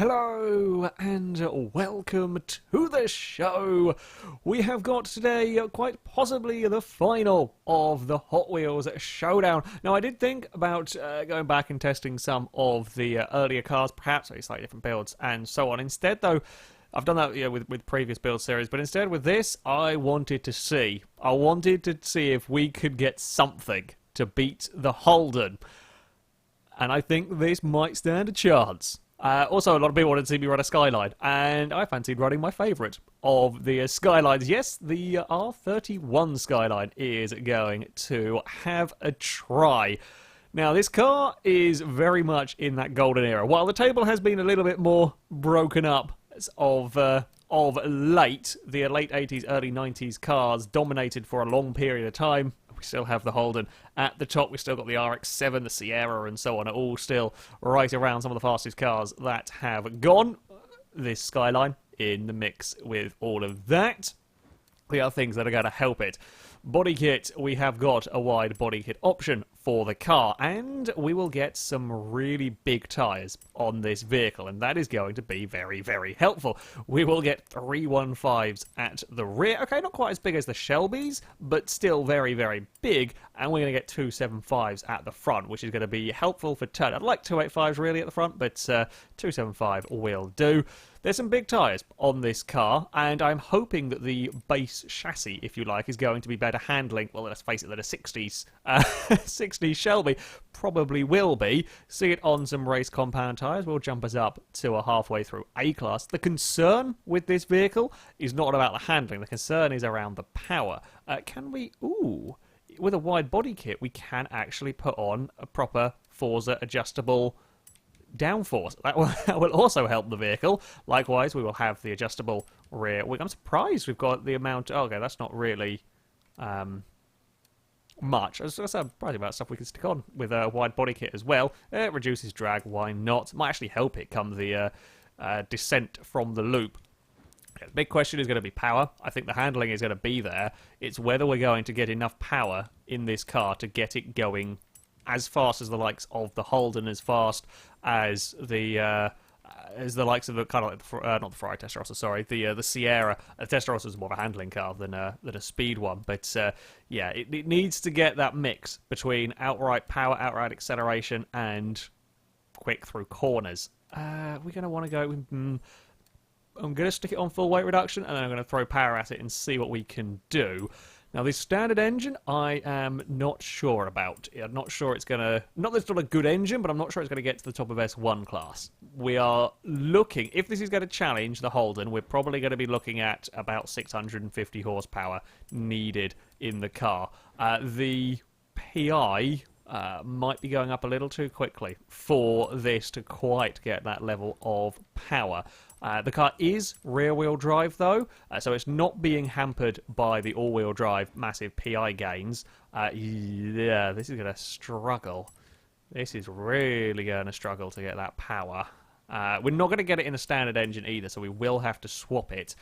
Hello and welcome to the show. We have got today quite possibly the final of the Hot Wheels Showdown. Now I did think about going back and testing some of the earlier cars, perhaps slightly different builds and so on. Instead though, I've done that with previous build series, but instead with this I wanted to see if we could get something to beat the Holden. And I think this might stand a chance. Also, a lot of people wanted to see me run a Skyline, and I fancied running my favourite of the Skylines. Yes, the R31 Skyline is going to have a try. Now, this car is very much in that golden era. While the table has been a little bit more broken up of late, the late 80s, early 90s cars dominated for a long period of time. We still have the Holden at the top. We've still got the RX-7, the Sierra, and so on. Are all still right around some of the fastest cars that have gone. This Skyline in the mix with all of that. The other things that are going to help it. Body kit, we have got a wide body kit option for the car, and we will get some really big tyres on this vehicle, and that is going to be very, very helpful. We will get 315s at the rear. Okay, not quite as big as the Shelbys, but still very, very big, and we're going to get 275s at the front, which is going to be helpful for turn. I'd like 285s really at the front, but 275 will do. There's some big tyres on this car, and I'm hoping that the base chassis, if you like, is going to be better handling. Well, let's face it, that a 60s, 60s Shelby probably will be. See it on some race compound tyres will jump us up to a halfway through A-class. The concern with this vehicle is not about the handling. The concern is around the power. Can we... Ooh... With a wide body kit, we can actually put on a proper Forza adjustable downforce. That will also help the vehicle. Likewise, we will have the adjustable rear wing. I'm surprised we've got the amount... Okay, that's not really much. I was surprised about stuff we can stick on with a wide body kit as well. It reduces drag, why not? Might actually help it come the descent from the loop. The big question is going to be power. I think the handling is going to be there. It's whether we're going to get enough power in this car to get it going as fast as the likes of the Holden, as fast as the likes of the kind of like the, not the Ferrari Testarossa, sorry, the Sierra. The Testarossa is more of a handling car than a speed one, but yeah, it needs to get that mix between outright power, outright acceleration, and quick through corners. We're going to want to go. I'm going to stick it on full weight reduction, and then I'm going to throw power at it and see what we can do. Now, this standard engine, I am not sure about. I'm not sure it's going to... Not that it's not a good engine, but I'm not sure it's going to get to the top of S1 class. We are looking... If this is going to challenge the Holden, we're probably going to be looking at about 650 horsepower needed in the car. The PI... might be going up a little too quickly for this to quite get that level of power. The car is rear-wheel drive, though, so it's not being hampered by the all-wheel drive massive PI gains. Yeah, this is going to struggle. This is really going to struggle to get that power. We're not going to get it in a standard engine either, so we will have to swap it.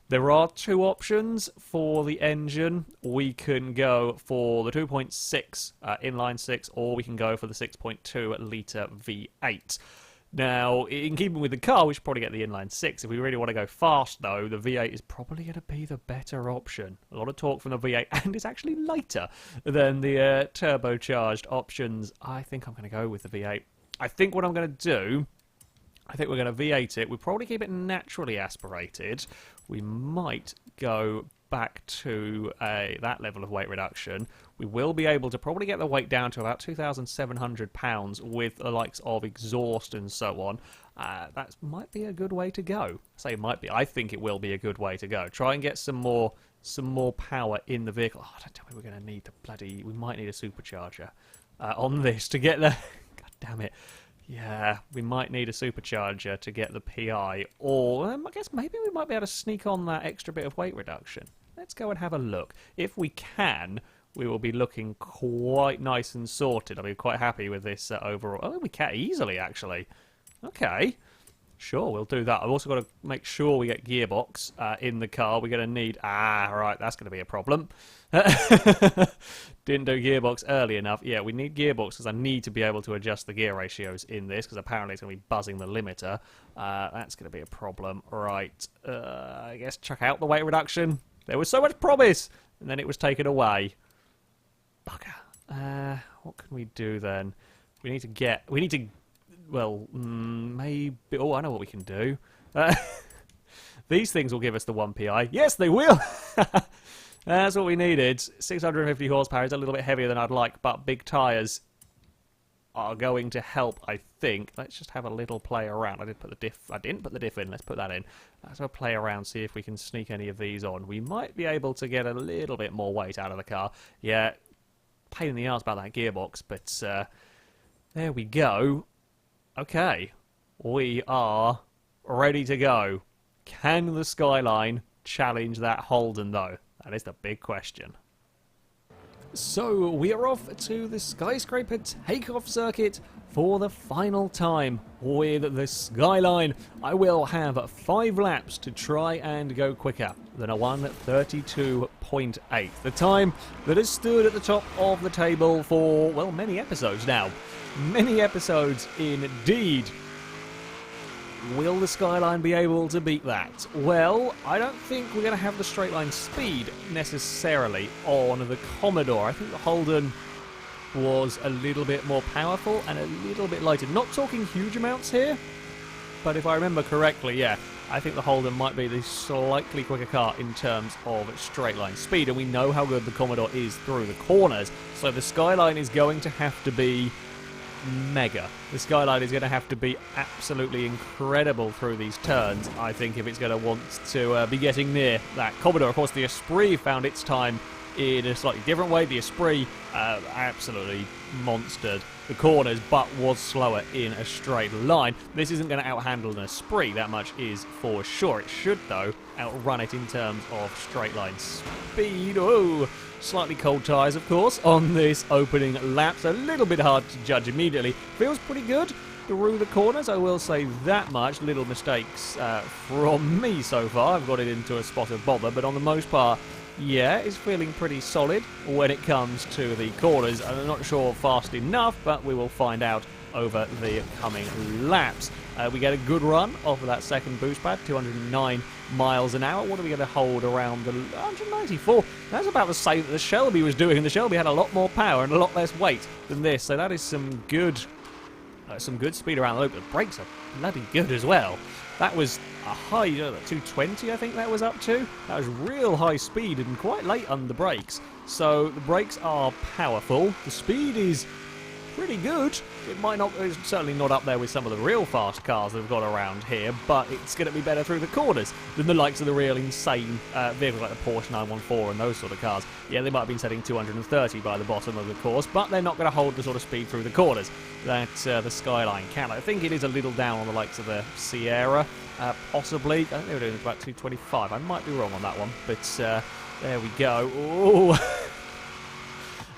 There are two options for the engine. We can go for the 2.6 inline 6, or we can go for the 6.2 litre V8. Now, in keeping with the car, we should probably get the inline 6. If we really want to go fast, though, the V8 is probably going to be the better option. A lot of torque from the V8, and it's actually lighter than the turbocharged options. I think I'm going to go with the V8. I think what I'm going to do... I think we're going to V8 it. We'll probably keep it naturally aspirated. We might go back to that level of weight reduction. We will be able to probably get the weight down to about 2,700 pounds with the likes of exhaust and so on. That might be a good way to go. I say it might be. I think it will be a good way to go. Try and get some more power in the vehicle. Oh, don't tell me we're going to need the bloody... We might need a supercharger on this to get the... God damn it. Yeah, we might need a supercharger to get the PI, or I guess maybe we might be able to sneak on that extra bit of weight reduction. Let's go and have a look. If we can, we will be looking quite nice and sorted. I'll be quite happy with this overall. Oh, we can easily, actually. Okay. Sure, we'll do that. I've also got to make sure we get gearbox in the car. We're going to need... right, that's going to be a problem. Didn't do gearbox early enough. Yeah, we need gearbox because I need to be able to adjust the gear ratios in this because apparently it's going to be buzzing the limiter. That's going to be a problem. Right, I guess chuck out the weight reduction. There was so much promise, and then it was taken away. Bugger. What can we do then? We need to... Well, maybe... Oh, I know what we can do. These things will give us the 1 PI. Yes, they will! That's what we needed. 650 horsepower is a little bit heavier than I'd like, but big tyres are going to help, I think. Let's just have a little play around. I didn't put the diff in. Let's put that in. Let's have a play around, see if we can sneak any of these on. We might be able to get a little bit more weight out of the car. Yeah, pain in the arse about that gearbox, but there we go. Okay, we are ready to go. Can the Skyline challenge that Holden, though? That is the big question. So, we are off to the skyscraper takeoff circuit for the final time with the Skyline. I will have 5 laps to try and go quicker than a 1:32.8. The time that has stood at the top of the table for, well, many episodes now. Many episodes indeed. Will the Skyline be able to beat that? Well, I don't think we're going to have the straight line speed necessarily on the Commodore. I think the Holden was a little bit more powerful and a little bit lighter. Not talking huge amounts here, but if I remember correctly, yeah, I think the Holden might be the slightly quicker car in terms of straight line speed, and we know how good the Commodore is through the corners, so the Skyline is going to have to be mega. The Skyline is going to have to be absolutely incredible through these turns, I think, if it's going to want to be getting near that Commodore. Of course, the Esprit found its time in a slightly different way. The Esprit absolutely monstered the corners, but was slower in a straight line. This isn't going to outhandle an Esprit, that much is for sure. It should, though, outrun it in terms of straight line speed. Oh, slightly cold tyres, of course, on this opening lap, so a little bit hard to judge immediately. Feels pretty good through the corners, I will say that much. Little mistakes from me so far. I've got it into a spot of bother, but on the most part, yeah, it's feeling pretty solid when it comes to the corners. I'm not sure fast enough, but we will find out over the coming laps. We get a good run off of that second boost pad, 209 miles an hour. What are we going to hold around the 194? That's about the same that the Shelby was doing, and the Shelby had a lot more power and a lot less weight than this, so that is some good speed around the loop. The brakes are bloody good as well. That was a high, 220 I think that was up to. That was real high speed and quite late on the brakes. So the brakes are powerful. The speed is pretty good. It's certainly not up there with some of the real fast cars that we've got around here, but it's going to be better through the corners than the likes of the real insane vehicles like the Porsche 914 and those sort of cars. Yeah, they might have been setting 230 by the bottom of the course, but they're not going to hold the sort of speed through the corners that the Skyline can. I think it is a little down on the likes of the Sierra, possibly. I think they were doing about 225. I might be wrong on that one, but there we go. Ooh.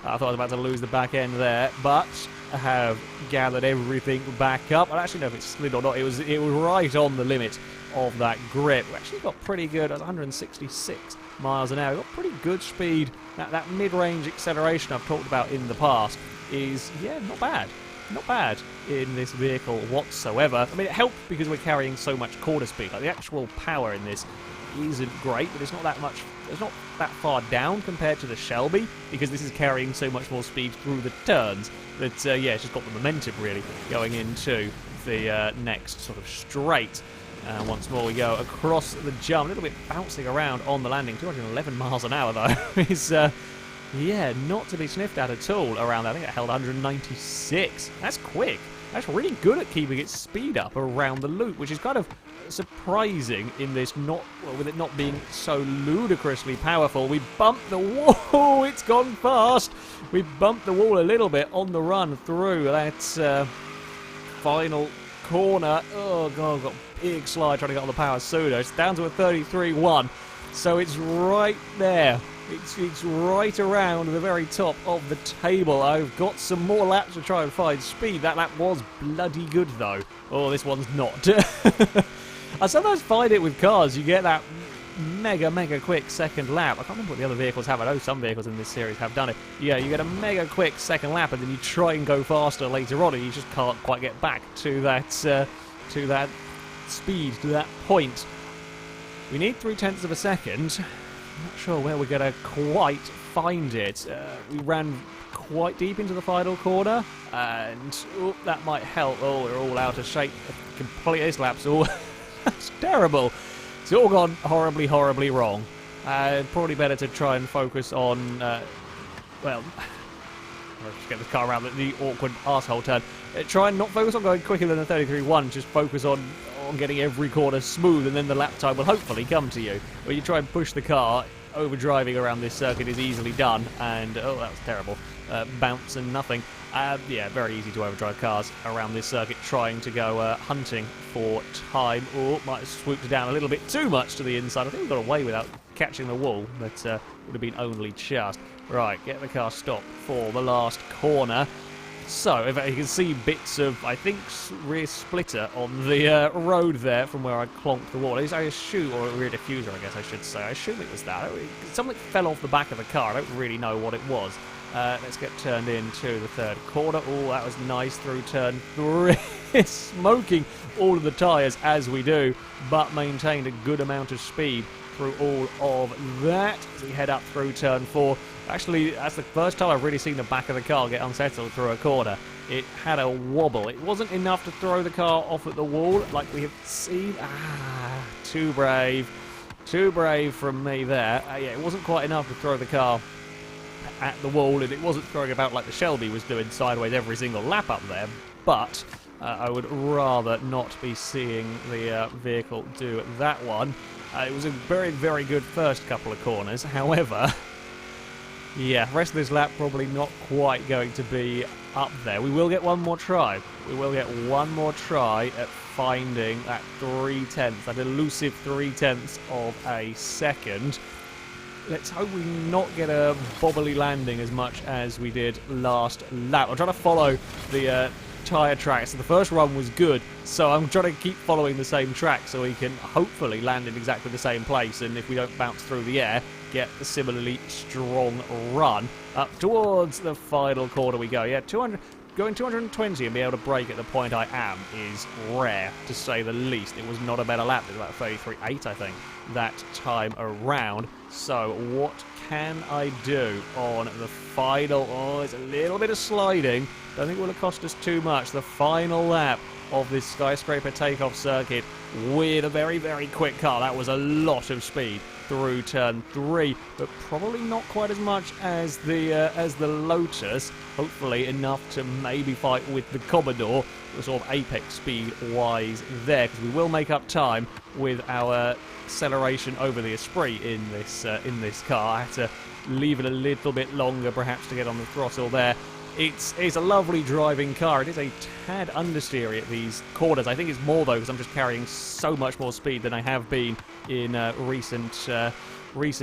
I thought I was about to lose the back end there, but I have gathered everything back up. I don't actually know if it slid or not. It was right on the limit of that grip. We actually got pretty good at 166 miles an hour. We got pretty good speed. That mid-range acceleration I've talked about in the past is, yeah, not bad. Not bad in this vehicle whatsoever. I mean, it helped because we're carrying so much quarter speed. Like, the actual power in this isn't great, but it's not that much. It's not that far down compared to the Shelby because this is carrying so much more speed through the turns that yeah, it's just got the momentum really going into the next sort of straight. Once more we go across the jump, a little bit bouncing around on the landing. 211 miles an hour though is yeah, not to be sniffed at all around that. I think it held 196. That's quick. That's really good at keeping its speed up around the loop, which is kind of surprising in this, with it not being so ludicrously powerful. We bumped the wall. It's gone fast. We bumped the wall a little bit on the run through that final corner. Oh god, got a big slide trying to get on the power pseudo. It's down to a 33.1. So it's right there. It's right around the very top of the table. I've got some more laps to try and find speed. That lap was bloody good, though. Oh, this one's not. I sometimes find it with cars. You get that mega quick second lap. I can't remember what the other vehicles have. I know some vehicles in this series have done it. Yeah, you get a mega quick second lap, and then you try and go faster later on, and you just can't quite get back to that speed, to that point. We need 0.3 of a second. I'm not sure where we're going to quite find it. We ran quite deep into the final corner, and that might help. Oh, we're all out of shape. Completely, this lap's all... That's terrible. It's all gone horribly wrong. Probably better to try and focus on, well, let's get the car around the awkward arsehole turn. Try and not focus on going quicker than a 33.1, just focus on getting every corner smooth, and then the lap time will hopefully come to you. When you try and push the car, overdriving around this circuit is easily done, and, oh, that was terrible. Bounce and nothing. Yeah, very easy to overdrive cars around this circuit, trying to go hunting for time. Oh, might have swooped down a little bit too much to the inside. I think we got away without catching the wall, but would have been only just. Right, get the car stopped for the last corner. So, if you can see bits of, I think, rear splitter on the road there from where I clonked the wall. I assume, or a rear diffuser, I guess I should say. I assume it was that. Something fell off the back of the car. I don't really know what it was. Let's get turned into the third corner. Oh, that was nice through turn 3. Smoking all of the tyres as we do, but maintained a good amount of speed through all of that. As we head up through turn 4. Actually, that's the first time I've really seen the back of the car get unsettled through a corner. It had a wobble. It wasn't enough to throw the car off at the wall like we have seen. Too brave. Too brave from me there. Yeah, it wasn't quite enough to throw the car at the wall, and it wasn't throwing about like the Shelby was doing sideways every single lap up there, but I would rather not be seeing the vehicle do that one. It was a very good first couple of corners. However, yeah, the rest of this lap probably not quite going to be up there. We will get one more try. We will get one more try at finding that 0.3, that elusive 0.3 of a second. Let's hope we not get a bobbly landing as much as we did last lap. I'm trying to follow the tyre tracks. So the first run was good, so I'm trying to keep following the same track so we can hopefully land in exactly the same place, and if we don't bounce through the air, get a similarly strong run. Up towards the final corner we go. Yeah, 200... Going 220 and be able to brake at the point I am is rare, to say the least. It was not a better lap. It was about 33.8, I think, that time around. So what can I do on the final... Oh, it's a little bit of sliding. Don't think it will have cost us too much. The final lap of this skyscraper takeoff circuit with a very quick car. That was a lot of speed through turn 3, but probably not quite as much as the Lotus. Hopefully enough to maybe fight with the Commodore, the sort of apex speed wise there, because we will make up time with our acceleration over the Esprit in this car. I had to leave it a little bit longer perhaps to get on the throttle there. It's a lovely driving car. It is a tad understeery at these corners. I think it's more, though, because I'm just carrying so much more speed than I have been in recent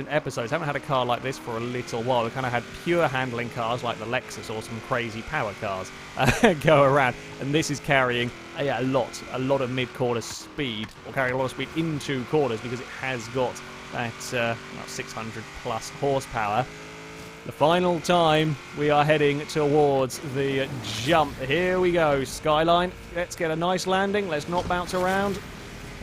episodes. I haven't had a car like this for a little while. We kind of had pure handling cars like the Lexus or some crazy power cars go around. And this is carrying a lot of mid-corner speed, or carrying a lot of speed into corners because it has got that 600-plus horsepower. The final time, we are heading towards the jump. Here we go, Skyline. Let's get a nice landing. Let's not bounce around.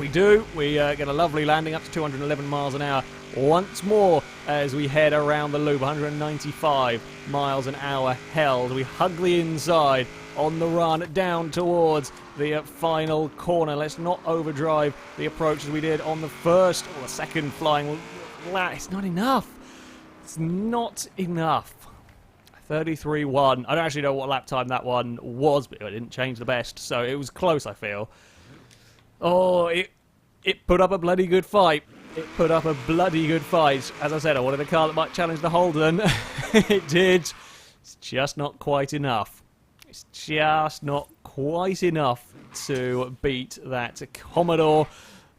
We do. We get a lovely landing up to 211 miles an hour once more as we head around the loop. 195 miles an hour held. We hug the inside on the run down towards the final corner. Let's not overdrive the approach as we did on the first or the second flying lap. It's not enough. It's not enough. 33.1. I don't actually know what lap time that one was, but it didn't change the best, so it was close, I feel. Oh, it put up a bloody good fight. It put up a bloody good fight. As I said, I wanted a car that might challenge the Holden. It did. It's just not quite enough. It's just not quite enough to beat that Commodore.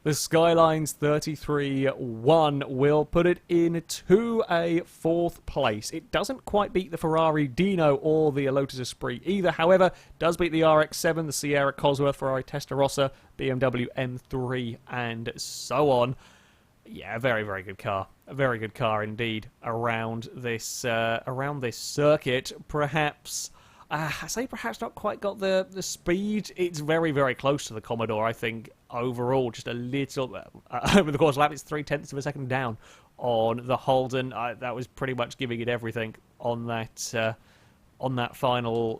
The Skyline's 33-1 will put it into a 4th place. It doesn't quite beat the Ferrari Dino or the Lotus Esprit either. However, does beat the RX-7, the Sierra Cosworth, Ferrari Testarossa, BMW M3, and so on. Yeah, a very, very good car. A very good car indeed around this circuit. Perhaps, I say perhaps not quite got the speed. It's very, very close to the Commodore, I think, overall. Just a little, over the course of the lap, it's 0.3 of a second down on the Holden. That was pretty much giving it everything on that final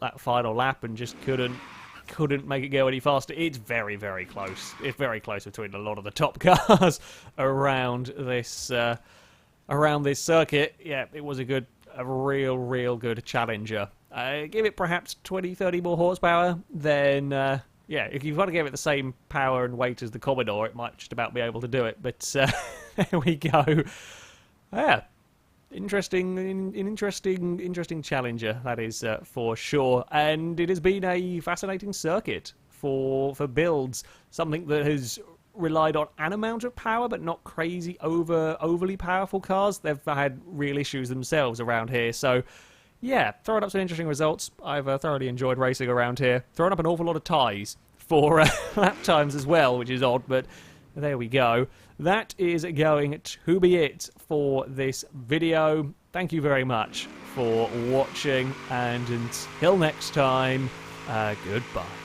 lap, and just couldn't make it go any faster. It's very, very close. It's very close between a lot of the top cars around this circuit. Yeah, it was a real good challenger. Give it perhaps 20-30 more horsepower, then yeah, if you've got to give it the same power and weight as the Commodore, it might just about be able to do it. But there we go. Yeah. Interesting challenger, that is for sure. And it has been a fascinating circuit for builds. Something that has relied on an amount of power, but not crazy overly powerful cars. They've had real issues themselves around here. So, yeah, throwing up some interesting results. I've thoroughly enjoyed racing around here. Throwing up an awful lot of ties for lap times as well, which is odd, but there we go. That is going to be it for this video. Thank you very much for watching, and until next time, goodbye.